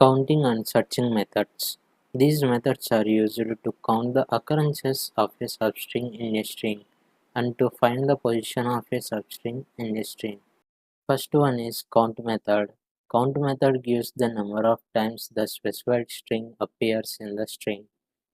Counting and searching methods. These methods are used to count the occurrences of a substring in a string and to find the position of a substring in a string. First one is count method. Count method gives the number of times the specified string appears in the string.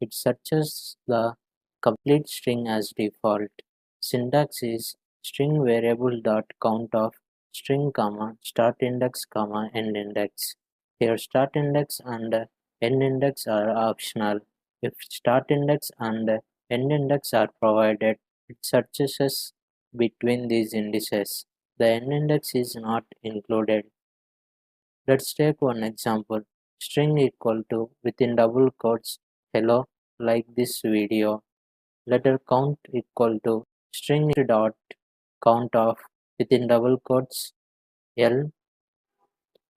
It searches the complete string as default. Syntax is string variable dot count of string comma start index comma end index. Here start index and end index are optional. If start index and end index are provided, it searches between these indices. The end index is not included. Let's take one example. String equal to within double quotes hello like this video. Letter count equal to string dot count of within double quotes L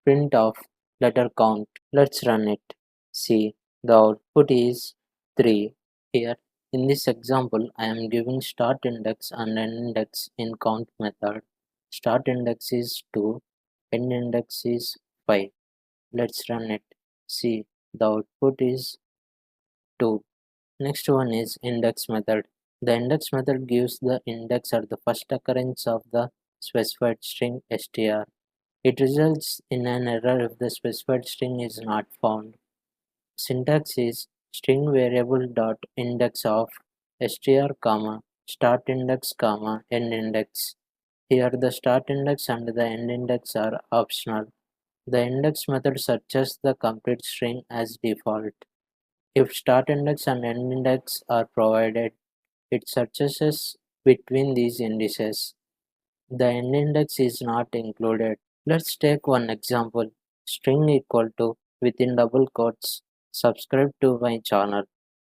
print of letter count. Let's run it. See, the output is 3. Here, in this example, I am giving start index and end index in count method. Start index is 2, end index is 5. Let's run it. See, the output is 2. Next one is index method. The index method gives the index at the first occurrence of the specified string str. It results in an error if the specified string is not found. Syntax is string variable dot index of str comma start index comma end index. Here the start index and the end index are optional. The index method searches the complete string as default. If start index and end index are provided, it searches between these indices. The end index is not included. Let's take one example. String equal to within double quotes subscribe to my channel.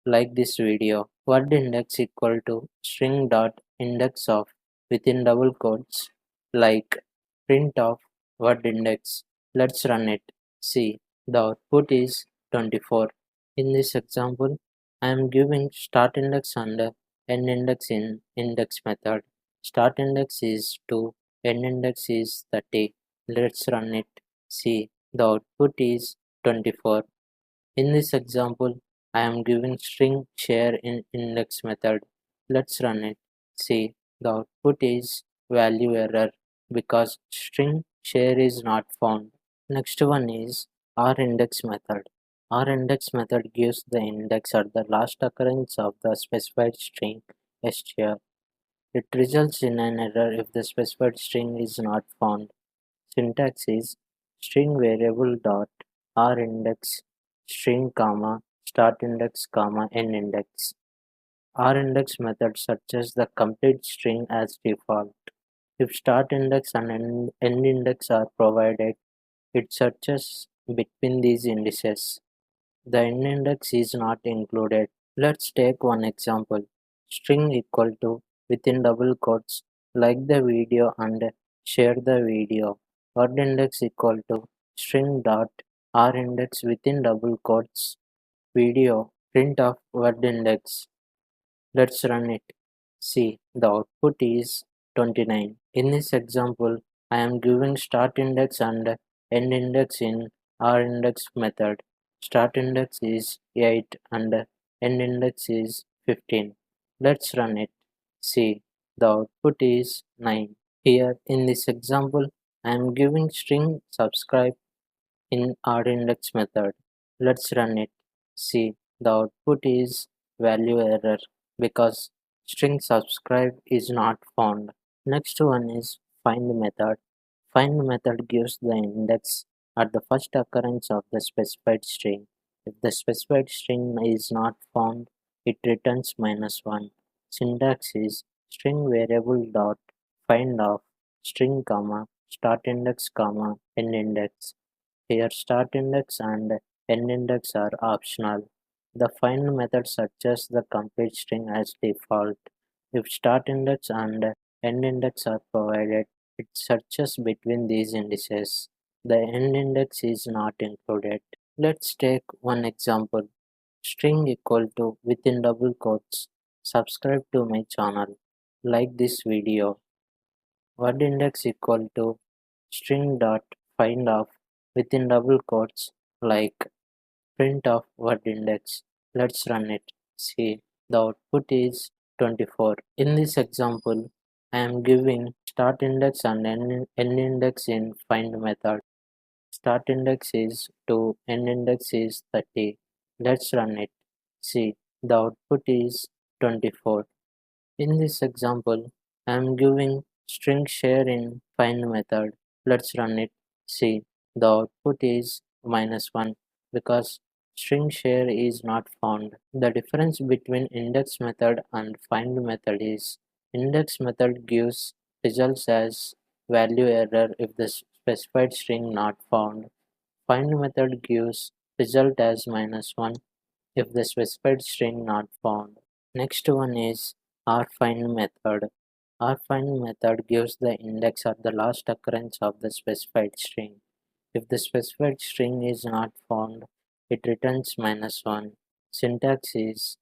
Like this video. Word index equal to string dot index of within double quotes like print of word index. Let's run it. See, the output is 24. In this example, I am giving start index and end index in index method. Start index is 2, end index is 30. Let's run it. See, the output is 24. In this example, I am giving string share in index method. Let's run it. See, the output is value error because string share is not found. Next one is rIndex method. rIndex method gives the index at the last occurrence of the specified string str. It results in an error if the specified string is not found. Syntax is string variable dot rIndex string comma start index comma end index. rIndex method searches the complete string as default. If start index and end index are provided, it searches between these indices. The end index is not included. Let's take one example. String equal to within double quotes like the video and share the video. Word index equal to string dot rIndex within double quotes video print of word index. Let's run it. See, the output is 29. In this example, I am giving start index and end index in rIndex method. Start index is 8 and end index is 15. Let's run it. See, the output is 9. Here in this example, I am giving string subscribe in rIndex method. Let's run it. See, the output is value error because string subscribe is not found. Next one is find method. Find method gives the index at the first occurrence of the specified string. If the specified string is not found, it returns -1. Syntax is string variable dot find of string comma start index comma end index. Here start index and end index are optional. The find method searches the complete string as default. If start index and end index are provided, it searches between these indices. The end index is not included. Let's take one example. String equal to within double quotes. Subscribe to my channel. Like this video. Word index equal to string dot find of within double quotes like print of word index. Let's run it. See, the output is 24. In this example, I am giving start index and end index in find method. Start index is 2, end index is 30. Let's run it. See, the output is 24. In this example, I am giving string share in find method. Let's run it. See, the output is -1 because string share is not found. The difference between index method and find method is index method gives results as value error if the specified string not found. Find method gives result as -1 if the specified string not found. Next one is rfind method. Rfind method gives the index at the last occurrence of the specified string. If the specified string is not found, it returns -1. Syntax is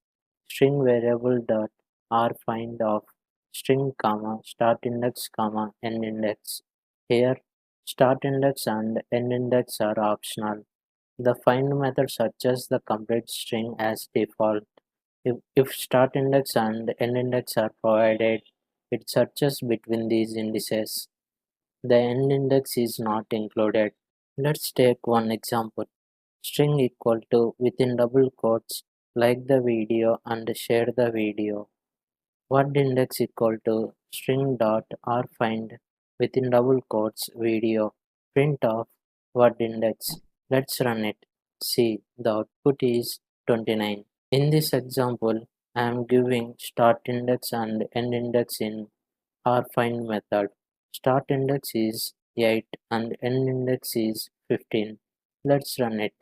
string variable dot rfind of string comma start index comma end index. Here, start index and end index are optional. The find method searches the complete string as default. If start index and end index are provided, it searches between these indices. The end index is not included. Let's take one example. String equal to within double quotes like the video and share the video. Word index equal to string dot rfind within double quotes video print of word index. Let's run it. See, the output is 29. In this example, I am giving start index and end index in rfind method. Start index is 8 and end index is 15. Let's run it.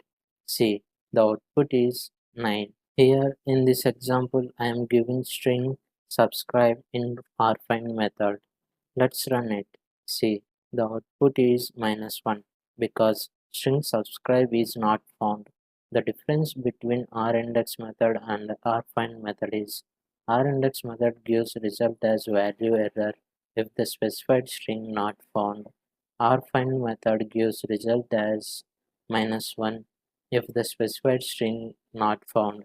See, the output is 9. Here in this example, I am giving string subscribe in rfind method. Let's run it. See, the output is -1 because string subscribe is not found. The difference between rIndex method and rfind method is rIndex method gives result as value error if the specified string not found. Rfind method gives result as -1 if the specified string not found.